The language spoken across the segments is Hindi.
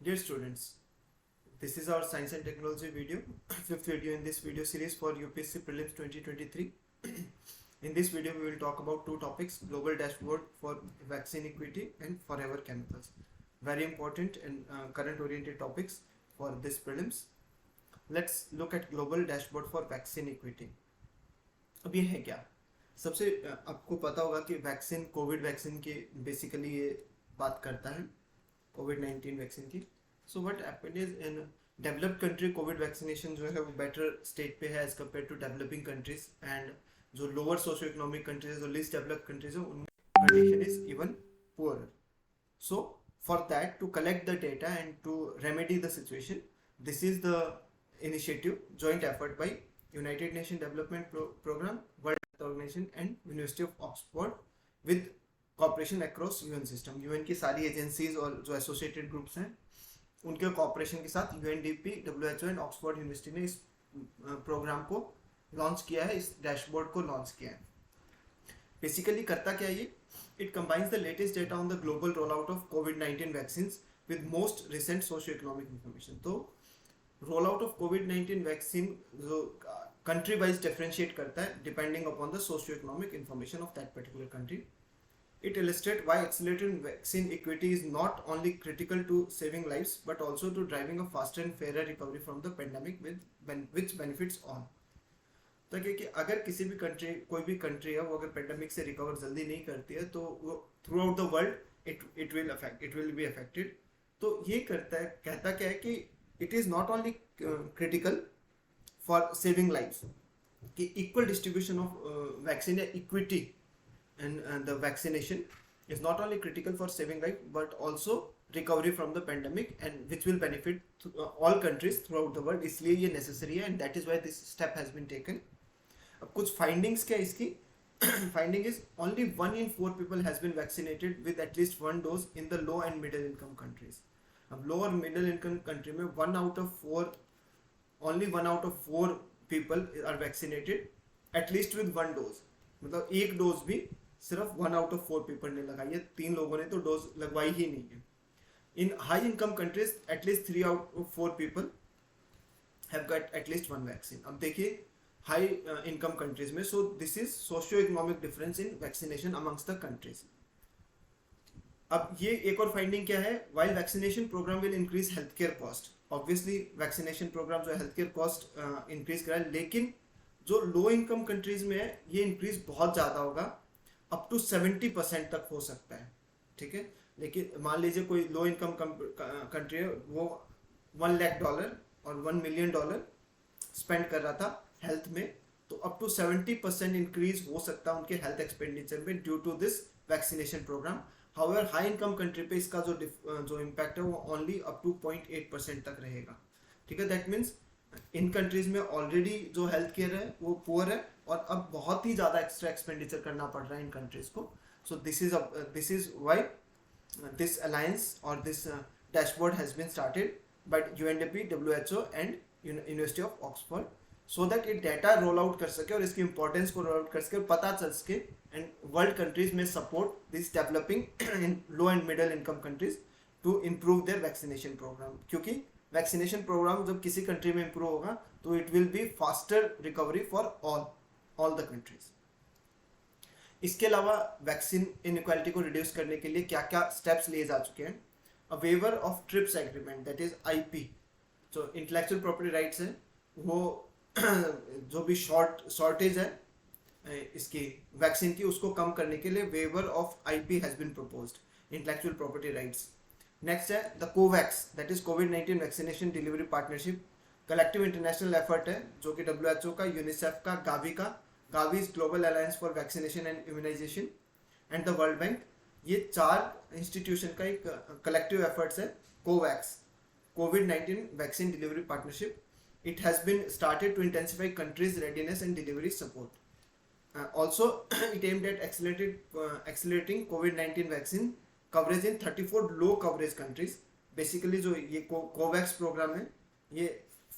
Dear students, this is our science and technology video, fifth video in this video series for UPSC Prelims 2023. In this video, we will talk about two topics: global dashboard for vaccine equity and forever chemicals. Very important and current-oriented topics for this prelims. Let's look at global dashboard for vaccine equity. अब ये है क्या? सबसे आपको पता होगा कि वैक्सीन, कोविड वैक्सीन की बेसिकली ये बात करता है, कोविड-19 वैक्सीन की. So what happened is in developed country Covid vaccination जो है वो बेटर स्टेट पे है as compared to developing countries, and जो लोअर सोशो इकोनॉमिक कंट्रीज, जो लीस्ट डेवलप्ड कंट्रीज है, उनमें condition is even poorer. So for that, to collect the data and to remedy the situation, this is the initiative, joint effort by United Nations Development Program, World Health Organization and University of Oxford with cooperation across UN system. UN की सारी एजेंसीज और जो एसोसिएटेड ग्रुप्स हैं उनके कॉपरेशन के साथ UNDP, WHO and Oxford university ने इस प्रोग्राम को लॉन्च किया है, इस डैशबोर्ड को लॉन्च किया है. बेसिकली करता क्या ये? It combines the latest data on the global roll out of कोविड-19 vaccines with most recent socio economic information. तो रोल आउट ऑफ कोविड-19 वैक्सीन जो कंट्री वाइज डिफरेंशिएट करता है depending upon the socio economic information of that particular country. It illustrates why accelerated vaccine equity is not only critical to saving lives but also to driving a faster and fairer recovery from the pandemic which benefits all. तो कि अगर किसी भी कंट्री, कोई भी कंट्री है, वो अगर पेंडेमिक से रिकवर जल्दी नहीं करती है तो वो through out the world it will be affected. तो ये कहता क्या है कि it is not only critical for saving lives, कि इक्वल डिस्ट्रीब्यूशन ऑफ वैक्सीन या equity and the vaccination is not only critical for saving life but also recovery from the pandemic, and which will benefit all countries throughout the world. इसलिए ये necessary है, and that is why this step has been taken. अब कुछ findings क्या इसकी? Finding is only 1 in 4 people has been vaccinated with at least one dose in the low and middle income countries. अब low और middle income country में only 1 out of 4 people are vaccinated at least with one dose. मतलब एक डोज भी सिर्फ 1 out of 4 पीपल ने लगाई है, 3 लोगों ने तो डोज लगवाई ही नहीं है. In high income countries at least 3 out of 4 people have got at least one vaccine. अब देखिए हाई इनकम कंट्रीज में, so this is socio economic difference in vaccination amongst the countries. अब ये एक और फाइंडिंग क्या है? While vaccination programme will increase health care cost. Obviously vaccination programme जो हेल्थ केयर कॉस्ट इंक्रीज करा है, लेकिन जो लो इनकम कंट्रीज में है ये इंक्रीज बहुत ज़्यादा होगा, अप टू 70% तक हो सकता है. ठीक है, लेकिन मान लीजिए कोई लो इनकम कंट्री है, वो $1 lakh और $1 million स्पेंड कर रहा था हेल्थ में, तो अप टू 70% इंक्रीज हो सकता है उनके हेल्थ एक्सपेंडिचर में due to this vaccination programme. However high income country पे इसका जो इम्पैक्ट है वो ओनली अप टू 0.8% तक रहेगा. ठीक है, दैट मीन्स इन कंट्रीज में ऑलरेडी जो हेल्थ केयर है वो पुअर है, और अब बहुत ही ज़्यादा एक्स्ट्रा एक्सपेंडिचर करना पड़ रहा है इन कंट्रीज को. So this is why this alliance और this dashboard has been started by UNDP, WHO and university of Oxford, so that ये डाटा रोल आउट कर सके और इसकी इंपॉर्टेंस को रोल आउट कर सके, पता चल सके, एंड वर्ल्ड कंट्रीज में support this developing in low and middle income countries to improve their vaccination programme. क्योंकि वैक्सीनेशन प्रोग्राम जब किसी कंट्री में इंप्रूव होगा तो it will be faster recovery for all the countries. इसके अलावा वैक्सीन इनइक्वालिटी को रिड्यूस करने के लिए क्या क्या स्टेप्स लिए जा चुके हैं? A waiver of TRIPS agreement, that is IP, जो इंटेलेक्चुअल प्रॉपर्टी राइट्स है, वो जो भी शॉर्टेज है इसकी वैक्सीन की, उसको कम करने के लिए waiver of IP has been proposed, intellectual property rights. Next है द कोवैक्स, दैट इज कोविड-19 vaccination delivery partnership, collective international effort है जो कि WHO का, यूनिसेफ का, GAVI is global alliance for vaccination and immunisation, and the world bank. ये 4 इंस्टीट्यूशन का एक कलेक्टिव एफर्ट्स है कोवैक्स, कोविड-19 vaccine delivery partnership. It has been started to intensify countries readiness and delivery support. Also it aimed at accelerating COVID-19 vaccine coverage in 34 low coverage countries. Basically जो ये कोवैक्स प्रोग्राम है ये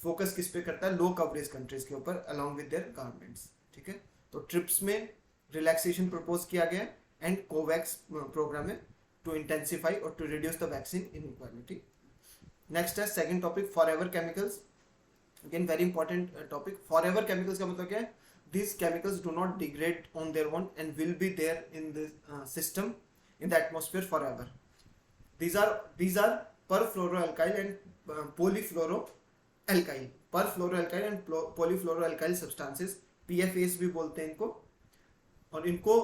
फोकस किस पे करता है? लो कवरेज कंट्रीज के ऊपर अलॉन्ग विद देयर गवर्नमेंट्स. ठीक है, तो ट्रिप्स में रिलैक्सेशन प्रपोज किया गया, एंड कोवैक्स प्रोग्राम है टू इंटेंसिफाई और to reduce the vaccine inequality. Next है second topic, forever chemicals. Again very important topic. Forever chemicals का मतलब क्या है? These chemicals do not degrade on their own and will be there in the system, in the atmosphere forever. These are perfluoroalkyl and polyfluoroalkyl. Perfluoroalkyl and polyfluoroalkyl substances, PFAS भी बोलते हैं इनको, और इनको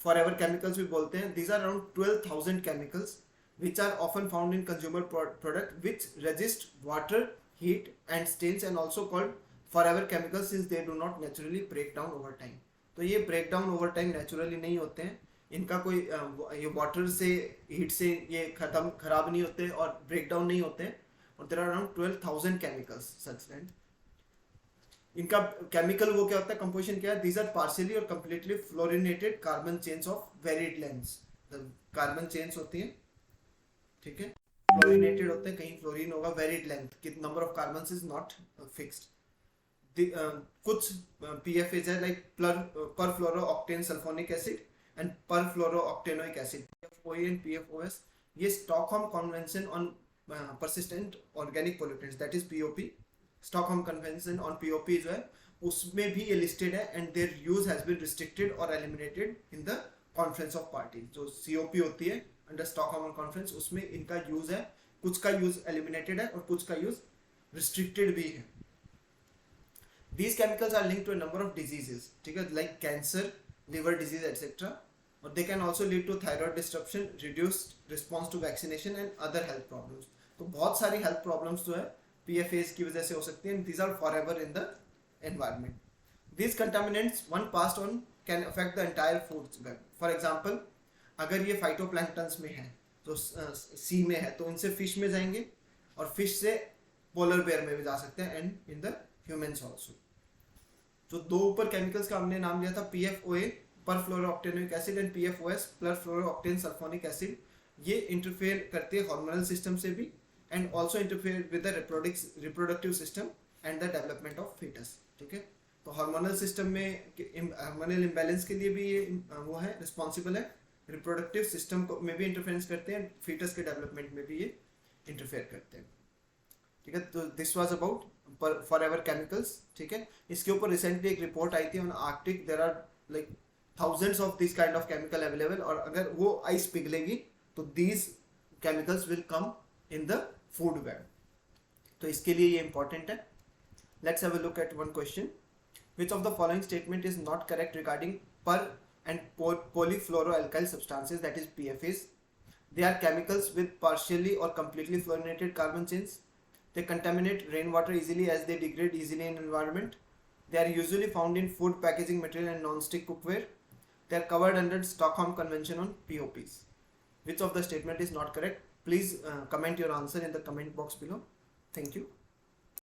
forever chemicals भी बोलते हैं. These are around 12,000 chemicals which are often found in consumer product which resist water, heat and stains, and also called forever chemicals since they do not naturally break down over time. तो ये break down over time naturally नहीं होते हैं, इनका कोई ये वाटर से हीट से ये खराब नहीं होते और ब्रेक डाउन नहीं होते हैं. और there are around 12,000 chemicals such that इनका केमिकल वो क्या होता है, कंपोजिशन क्या है? दीज आर पार्शियली और completely fluorinated carbon chains of varied lengths. Carbon chains होती हैं, ठीक है, फ्लोरिनेटेड होते हैं, कहीं फ्लोरीन होगा, वेरिड लेंथ, कितना number of carbon is not fixed. कुछ PFAs है like perfluorooctane sulfonic acid and perfluorooctanoic acid, PFOA and PFOS. ये Stockholm convention on persistent organic pollutants, that is POP, Stockholm convention on POP जो है उसमें भी ये लिस्टेड है, and their use has been restricted और eliminated in the conference of parties. जो COP होती है अंडर स्टॉकहोम कॉन्फ्रेंस, उसमें इनका यूज है, कुछ का यूज एलिमिनेटेड है और कुछ का यूज रिस्ट्रिक्टेड भी है. These chemicals are linked to a number of diseases, ठीक है, like cancer, liver disease, etc. और they can also lead to thyroid disruption, reduced response to vaccination and other health problems. तो बहुत सारी health problems जो है PFAS की वजह से हो सकती हैं. These are forever in the environment. These contaminants, when passed on, can affect the entire food web. For example, अगर ये phytoplanktons में है, तो सी में है, तो इनसे फिश में जाएंगे और फिश से पोलर बेयर में भी जा सकते हैं, and in the humans also. जो दो ऊपर केमिकल्स का हमने नाम लिया था, PFOA perfluorooctanoic acid and PFOS perfluorooctane sulfonic acid, ये इंटरफेयर करते हैं हार्मोनल सिस्टम से भी, and also interfere with the reproductive system and the development of foetus. ठीक है, तो हार्मोनल सिस्टम में हार्मोनल इम्बैलेंस के लिए भी ये वो है, रिस्पॉन्सिबल है. रिप्रोडक्टिव सिस्टम को में भी इंटरफेरेंस करते हैं, फीटस के डेवलपमेंट में भी ये इंटरफेयर करते हैं. ठीक है, तो this was about forever chemicals. ठीक है, इसके ऊपर रिसेंटली एक रिपोर्ट आई थी on Arctic. There are like thousands of this kind of chemical available, और अगर वो आइस पिघलेगी तो these chemicals will come in the food web. तो इसके लिए ये इंपॉर्टेंट है. Let's have a look at one question. Which of the following statement is not correct regarding per and polyfluoroalkyl substances, that is PFAs? They are chemicals with partially or completely fluorinated carbon chains. They contaminate rainwater easily as they degrade easily in environment. They are usually found in food packaging material and non-stick cookware. They are covered under Stockholm Convention on POPs. Which of the statement is not correct? Please comment your answer in the comment box below. Thank you.